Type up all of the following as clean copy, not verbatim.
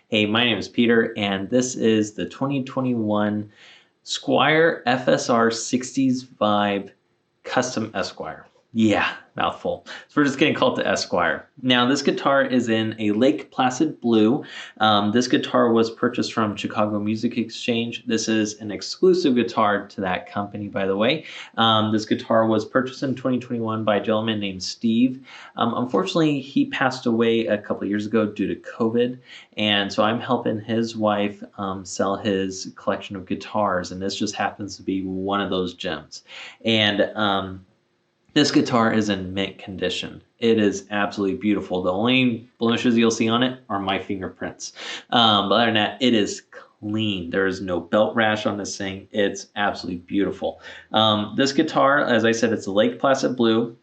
Hey, my name is Peter, and this is the 2021 Squire FSR 60s Vibe Custom Esquire. Yeah, mouthful. So we're just going to call it the Esquire. Now, this guitar is in a Lake Placid blue. This guitar was purchased from Chicago Music Exchange. This is an exclusive guitar to that company, by the way. This guitar was purchased in 2021 by a gentleman named Steve. Unfortunately, he passed away a couple of years ago due to COVID, and so I'm helping his wife sell his collection of guitars, and this just happens to be one of those gems. And this guitar is in mint condition. It is absolutely beautiful. The only blemishes you'll see on it are my fingerprints. But other than that, it is clean. There is no belt rash on this thing. It's absolutely beautiful. This guitar, as I said, it's a Lake Placid blue.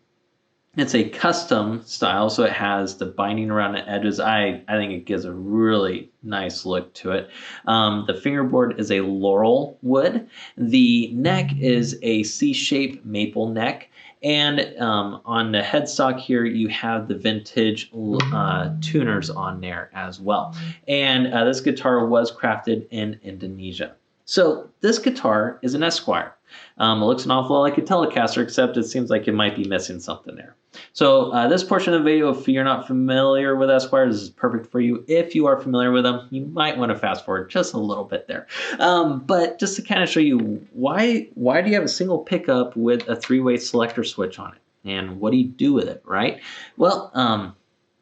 It's a custom style, so it has the binding around the edges. I think it gives a really nice look to it. The fingerboard is a laurel wood. The neck is a C-shaped maple neck. And on the headstock here, you have the vintage tuners on there as well. And this guitar was crafted in Indonesia. So this guitar is an Esquire. It looks an awful lot like a Telecaster, except it seems like it might be missing something there. So this portion of the video, if you're not familiar with Esquire, this is perfect for you. If you are familiar with them, you might want to fast forward just a little bit there. But just to kind of show you why do you have a single pickup with a three-way selector switch on it? And what do you do with it, right? Well,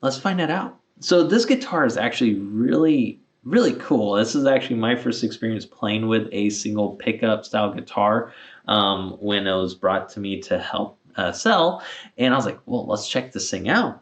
let's find that out. So this guitar is actually really cool. This is actually my first experience playing with a single pickup style guitar when it was brought to me to help sell. And I was like, well, let's check this thing out.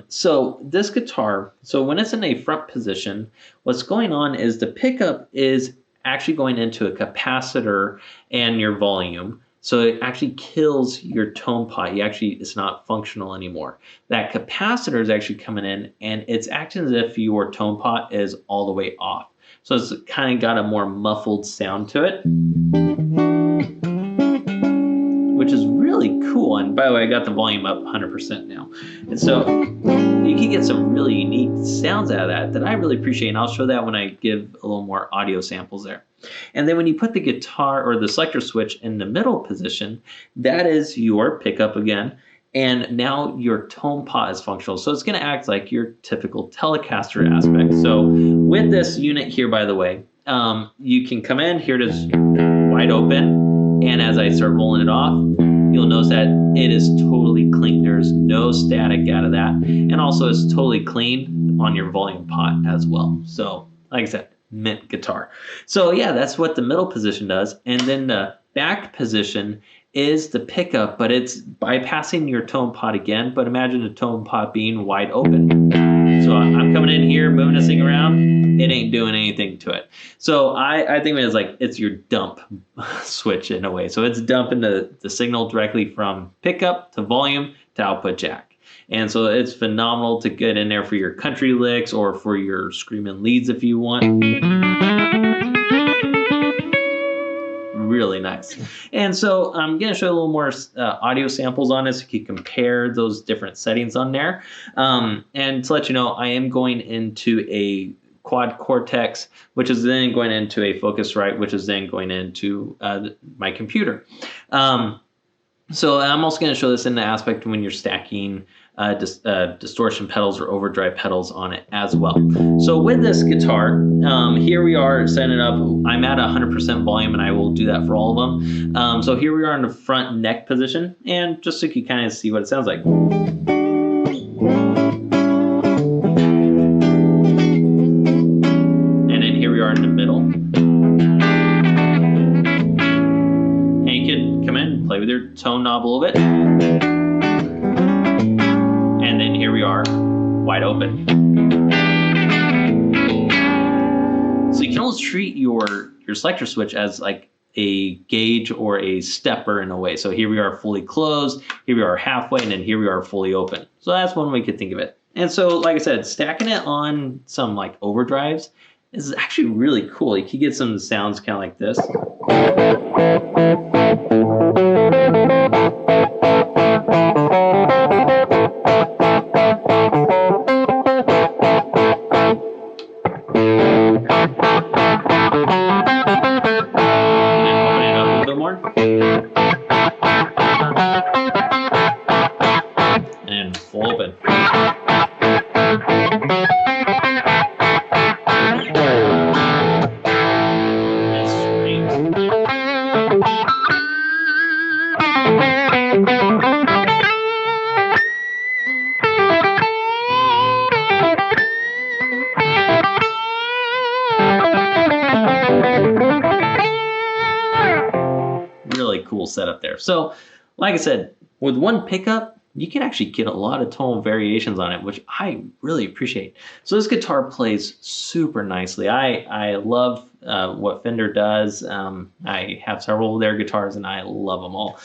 So this guitar, so when it's in a front position, what's going on is the pickup is actually going into a capacitor and your volume. So it actually kills your tone pot. It's not functional anymore. That capacitor is actually coming in and it's acting as if your tone pot is all the way off. So it's kind of got a more muffled sound to it, which is really cool. And by the way, I got the volume up 100% now. And so you can get some really unique sounds out of that I really appreciate. And I'll show that when I give a little more audio samples there. And then when you put the guitar or the selector switch in the middle position, that is your pickup again. And now your tone pot is functional. So it's going to act like your typical Telecaster aspect. So with this unit here, by the way, you can come in, here it is wide open. And as I start rolling it off, you'll notice that it is totally clean. There's no static out of that. And also it's totally clean on your volume pot as well. So like I said, mint guitar. So yeah, that's what the middle position does. And then the back position is the pickup, but it's bypassing your tone pot again. But imagine the tone pot being wide open. So I'm coming in here, moving this thing around. It ain't doing anything to it. So I think it's like it's your dump switch in a way. So it's dumping the signal directly from pickup to volume to output jack. And so it's phenomenal to get in there for your country licks or for your screaming leads if you want. Really nice. And so I'm going to show a little more audio samples on this. You can compare those different settings on there. And to let you know, I am going into a quad cortex, which is then going into a Focusrite, which is then going into my computer. So I'm also going to show this in the aspect when you're stacking distortion pedals or overdrive pedals on it as well. So with this guitar, here we are setting it up. I'm at 100% volume and I will do that for all of them. So here we are in the front neck position, and just so you can kind of see what it sounds like. And then here we are in the middle. And you can come in and play with your tone knob a little bit. Here we are, wide open. So you can almost treat your selector switch as like a gauge or a stepper in a way. So here we are fully closed, here we are halfway, and then here we are fully open. So that's one way you could think of it. And so, like I said, stacking it on some like overdrives is actually really cool. You can get some sounds kind of like this. beautiful setup there. So, like I said, with one pickup, you can actually get a lot of tonal variations on it, which I really appreciate. So this guitar plays super nicely. I love what Fender does. I have several of their guitars and I love them all.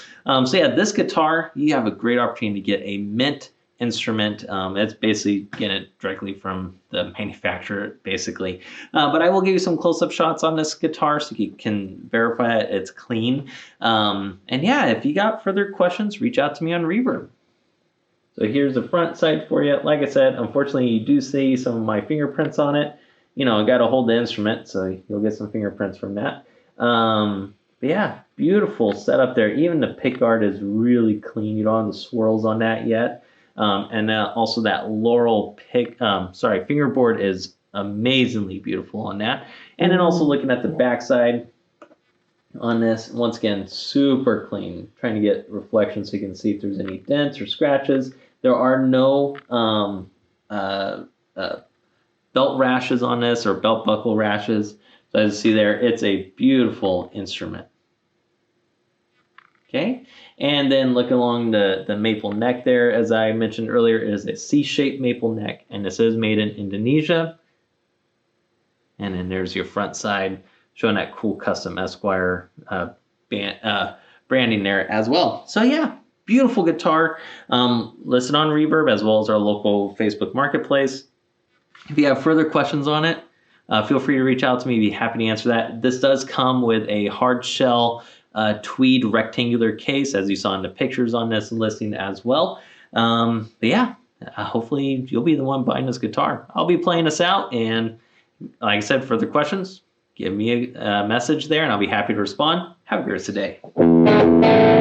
So yeah, this guitar, you have a great opportunity to get a mint instrument. It's basically getting it directly from the manufacturer, basically. But I will give you some close-up shots on this guitar so you can verify it's clean. And yeah, if you got further questions, reach out to me on Reverb. So here's the front side for you. Like I said, unfortunately, you do see some of my fingerprints on it. You know, I got to hold the instrument, so you'll get some fingerprints from that. But yeah, beautiful setup there. Even the pickguard is really clean. You don't have the swirls on that yet. And also that Laurel fingerboard is amazingly beautiful on that. And then also looking at the backside on this, once again, super clean. Trying to get reflections so you can see if there's any dents or scratches. There are no belt rashes on this or belt buckle rashes. So as you see there, it's a beautiful instrument. Okay, and then look along the maple neck there. As I mentioned earlier, it is a C-shaped maple neck, and this is made in Indonesia. And then there's your front side showing that cool custom Esquire branding there as well. So yeah, beautiful guitar. Listed on Reverb as well as our local Facebook Marketplace. If you have further questions on it, feel free to reach out to me. I'd be happy to answer that. This does come with a hard shell tweed rectangular case, as you saw in the pictures on this listing as well. But yeah, hopefully you'll be the one buying this guitar. I'll be playing this out, and like I said, further questions, give me a message there and I'll be happy to respond. Have a great day.